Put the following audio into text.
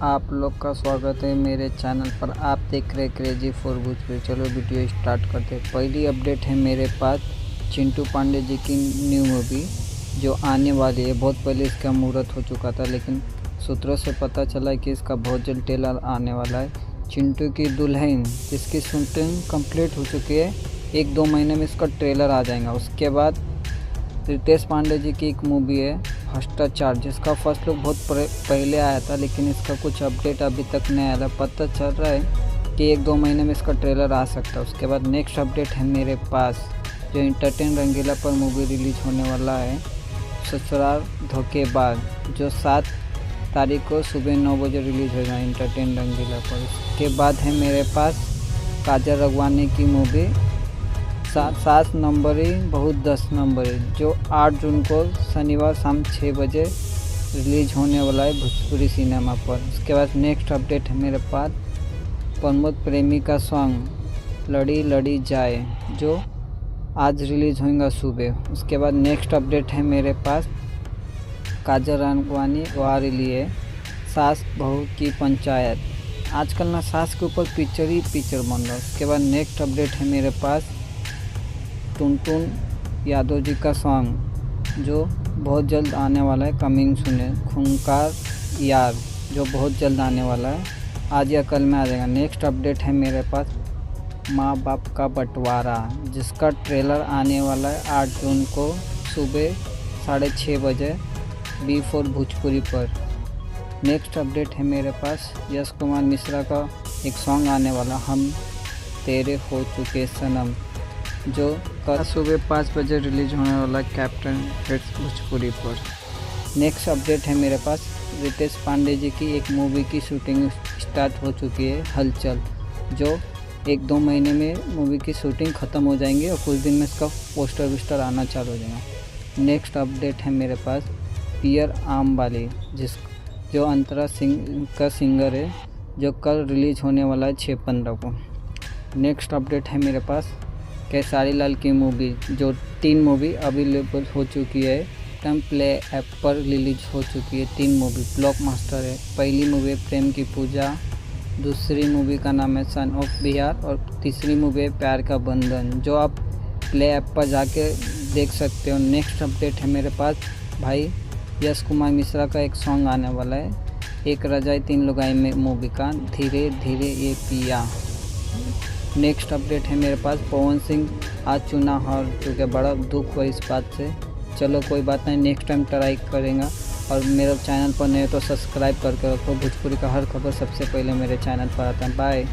आप लोग का स्वागत है मेरे चैनल पर। आप देख रहे क्रेजी फॉर भोजपुरी। चलो वीडियो स्टार्ट करते हैं। पहली अपडेट है मेरे पास चिंटू पांडे जी की न्यू मूवी जो आने वाली है। बहुत पहले इसका मुहूर्त हो चुका था, लेकिन सूत्रों से पता चला कि इसका बहुत जल्द ट्रेलर आने वाला है। चिंटू की दुल्हन जिसकी शूटिंग कंप्लीट हो चुकी है, 1-2 महीने में इसका ट्रेलर आ जाएगा। उसके बाद रितेश पांडे जी की एक मूवी है भ्रष्टाचार, जिसका फर्स्ट लुक बहुत पहले आया था, लेकिन इसका कुछ अपडेट अभी तक नहीं आया। पता चल रहा है कि 1-2 महीने में इसका ट्रेलर आ सकता है। उसके बाद नेक्स्ट अपडेट है मेरे पास जो एंटरटेन रंगीला पर मूवी रिलीज होने वाला है, ससुराल धोखेबाज, जो 7 तारीख को सुबह 9 बजे रिलीज होगा एंटरटेन रंगीला पर। उसके बाद है मेरे पास काजल राघवानी की मूवी 7 नंबरी बहुत 10 नंबरी, जो 8 जून को शनिवार शाम 6 बजे रिलीज होने वाला है भोजपुरी सिनेमा पर। उसके बाद नेक्स्ट अपडेट है मेरे पास प्रमोद प्रेमी का सॉन्ग लड़ी लड़ी जाए, जो आज रिलीज होगा सुबह। उसके बाद नेक्स्ट अपडेट है मेरे पास काजल राघवानी वारी लिए सास बहू की पंचायत। आजकल ना सास के ऊपर पिक्चर ही पिक्चर बन रहा है। उसके बाद नेक्स्ट अपडेट है मेरे पास टुनटुन यादव जी का सॉन्ग जो बहुत जल्द आने वाला है, कमिंग सुने खूंखार यार, जो बहुत जल्द आने वाला है, आज या कल में आ जाएगा। नेक्स्ट अपडेट है मेरे पास माँ बाप का बंटवारा, जिसका ट्रेलर आने वाला है 8 जून को सुबह 6:30 बजे B4 भोजपुरी पर। नेक्स्ट अपडेट है मेरे पास यश कुमार मिश्रा का एक सॉन्ग आने वाला, हम तेरे हो चुके सनम, जो कल सुबह 5 बजे रिलीज होने वाला कैप्टन हिट्स भोजपुरी पर। नेक्स्ट अपडेट है मेरे पास रितेश पांडे जी की एक मूवी की शूटिंग स्टार्ट हो चुकी है, हलचल, जो 1-2 महीने में मूवी की शूटिंग ख़त्म हो जाएंगे और कुछ दिन में इसका पोस्टर आना चालू हो जाएगा। नेक्स्ट अपडेट है मेरे पास पियर आम वाली, जो अंतरा सिंह का सिंगर है, जो कल रिलीज होने वाला है 6/15 को। नेक्स्ट अपडेट है मेरे पास खेसारी लाल की मूवी, जो 3 मूवी अवेलेबल हो चुकी है, टर्म प्ले ऐप पर रिलीज हो चुकी है। 3 मूवी ब्लॉकबस्टर है। पहली मूवी प्रेम की पूजा, दूसरी मूवी का नाम है सन ऑफ बिहार, और तीसरी मूवी है प्यार का बंधन, जो आप प्ले ऐप पर जाके देख सकते हो। नेक्स्ट अपडेट है मेरे पास भाई यश कुमार मिश्रा का एक सॉन्ग आने वाला है, एक रजाई 3 लुगाई में मूवी का, धीरे धीरे ये पिया। नेक्स्ट अपडेट है मेरे पास पवन सिंह आज चुनाव हार चुके, बड़ा दुख हुआ इस बात से। चलो कोई बात नहीं, नेक्स्ट टाइम ट्राई करेंगे। और मेरे चैनल पर नए तो सब्सक्राइब करके रखो, भोजपुरी का हर खबर सबसे पहले मेरे चैनल पर आता है। बाय।